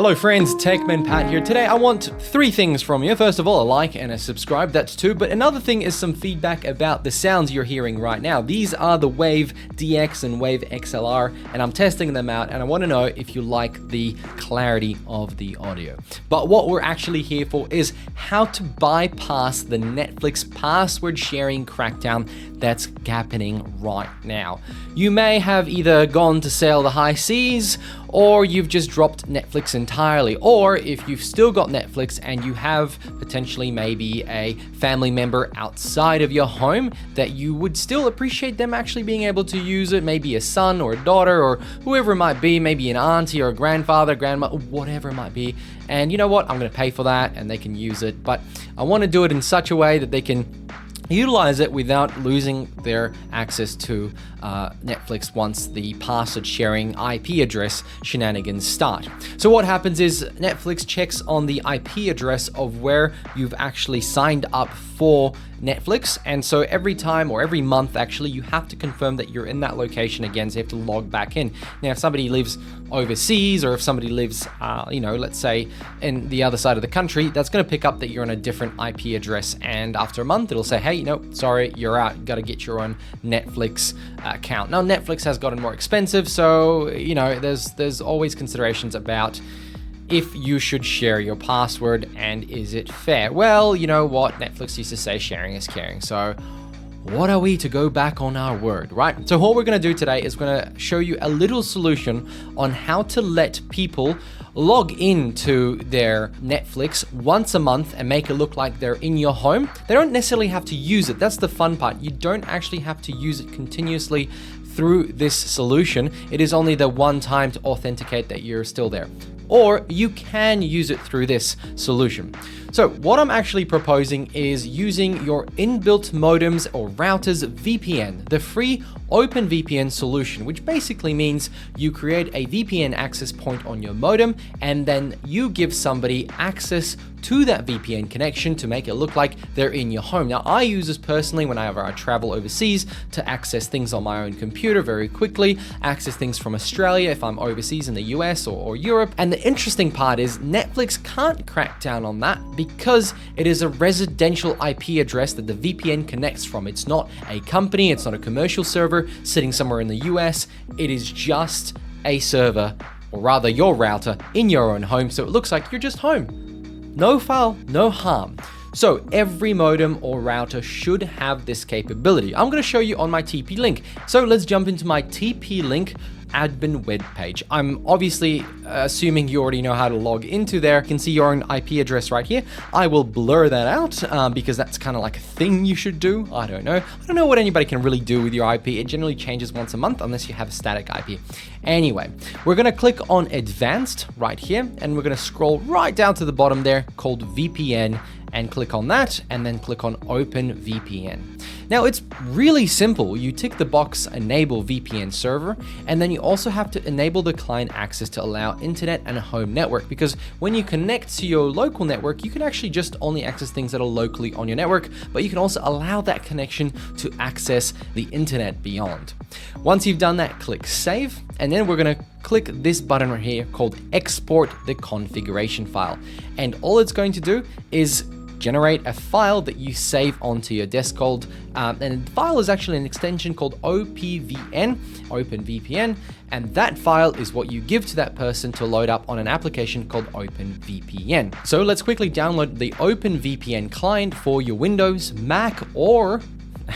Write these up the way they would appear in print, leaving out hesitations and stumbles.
Hello friends, Techman Pat here. Today I want three things from you. First of all, a like and a subscribe, that's two. But another thing is some feedback about the sounds you're hearing right now. These are the Wave DX and Wave XLR, and I'm testing them out, and I want to know if you like the clarity of the audio. But what we're actually here for is how to bypass the Netflix password sharing crackdown that's happening right now. You may have either gone to sail the high seas, or you've just dropped Netflix entirely. Or if you've still got Netflix and you have potentially maybe a family member outside of your home that you would still appreciate them actually being able to use it, maybe a son or a daughter or whoever it might be, maybe an auntie or a grandfather, grandma, whatever it might be. And you know what? I'm gonna pay for that and they can use it, but I wanna do it in such a way that they can utilize it without losing their access to Netflix once the password sharing IP address shenanigans start. So what happens is Netflix checks on the IP address of where you've actually signed up for Netflix, and so every time or every month actually you have to confirm that you're in that location again, so you have to log back in. Now if somebody lives overseas or if somebody lives let's say in the other side of the country, that's going to pick up that you're on a different IP address, and after a month it'll say, hey, no, sorry, you're out, you got to get your own Netflix account. Now Netflix has gotten more expensive, so there's always considerations about if you should share your password and is it fair. Well, you know what, Netflix used to say sharing is caring, so what are we to go back on our word, right? So what we're going to do today is we're going to show you a little solution on how to let people log into their Netflix once a month and make it look like they're in your home. They don't necessarily have to use it. That's the fun part. You don't actually have to use it continuously through this solution. It is only the one time to authenticate that you're still there. Or you can use it through this solution. So what I'm actually proposing is using your inbuilt modems or routers VPN, the free OpenVPN solution, which basically means you create a VPN access point on your modem and then you give somebody access to that VPN connection to make it look like they're in your home. Now, I use this personally whenever I travel overseas to access things on my own computer very quickly, access things from Australia if I'm overseas in the US or Europe. And the interesting part is Netflix can't crack down on that because it is a residential IP address that the VPN connects from. It's not a company, it's not a commercial server sitting somewhere in the US. It is just a server, or rather your router in your own home, so it looks like you're just home. No foul, no harm. So every modem or router should have this capability. I'm going to show you on my TP link. So let's jump into my TP link admin web page. I'm obviously assuming you already know how to log into there. You can see your own IP address right here. I will blur that out because that's kind of like a thing you should do. I don't know. I don't know what anybody can really do with your IP. It generally changes once a month unless you have a static IP. Anyway, we're going to click on advanced right here and we're going to scroll right down to the bottom there called VPN and click on that and then click on Open VPN. Now it's really simple. You tick the box enable VPN server and then you also have to enable the client access to allow internet and a home network, because when you connect to your local network you can actually just only access things that are locally on your network, but you can also allow that connection to access the internet beyond. Once you've done that, click save and then we're going to click this button right here called export the configuration file, and all it's going to do is generate a file that you save onto your desk called, and the file is actually an extension called OPVN, OpenVPN, and that file is what you give to that person to load up on an application called OpenVPN. So let's quickly download the OpenVPN client for your Windows, Mac, or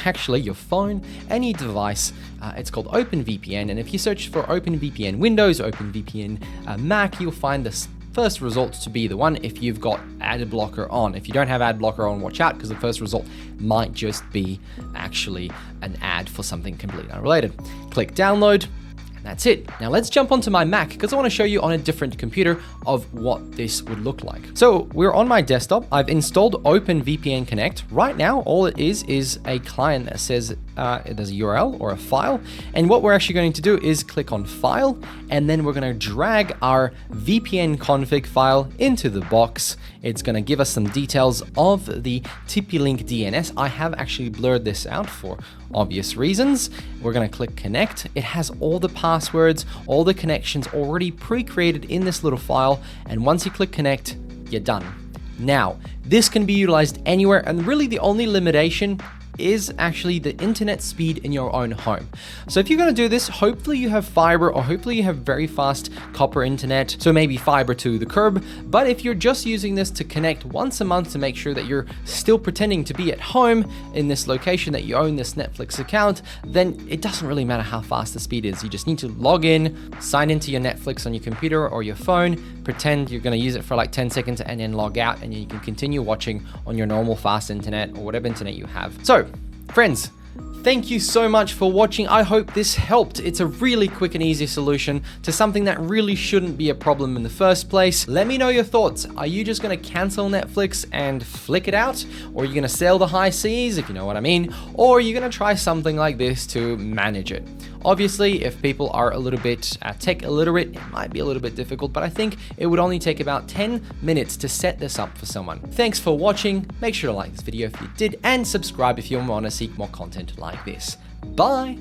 actually your phone, any device. It's called OpenVPN, and if you search for OpenVPN Windows, OpenVPN Mac, you'll find this first result to be the one if you've got ad blocker on. If you don't have ad blocker on, watch out, because the first result might just be actually an ad for something completely unrelated. Click download. That's it. Now let's jump onto my Mac because I want to show you on a different computer of what this would look like. So we're on my desktop. I've installed OpenVPN Connect. Right now, all it is a client that says there's a URL or a file. And what we're actually going to do is click on File, and then we're going to drag our VPN config file into the box. It's going to give us some details of the TP-Link DNS. I have actually blurred this out for obvious reasons. We're going to click Connect. It has all the passwords, all the connections already pre-created in this little file. And once you click Connect, you're done. Now, this can be utilized anywhere, and really the only limitation is actually the internet speed in your own home. So if you're going to do this, hopefully you have fiber, or hopefully you have very fast copper internet, so maybe fiber to the curb. But if you're just using this to connect once a month to make sure that you're still pretending to be at home in this location, that you own this Netflix account, then it doesn't really matter how fast the speed is. You just need to log in, sign into your Netflix on your computer or your phone, pretend you're going to use it for like 10 seconds, and then log out, and you can continue watching on your normal fast internet or whatever internet you have. So friends, thank you so much for watching. I hope this helped. It's a really quick and easy solution to something that really shouldn't be a problem in the first place. Let me know your thoughts. Are you just going to cancel Netflix and flick it out? Or are you going to sail the high seas, if you know what I mean? Or are you going to try something like this to manage it? Obviously, if people are a little bit tech illiterate, it might be a little bit difficult, but I think it would only take about 10 minutes to set this up for someone. Thanks for watching. Make sure to like this video if you did, and subscribe if you want to seek more content like this. Bye!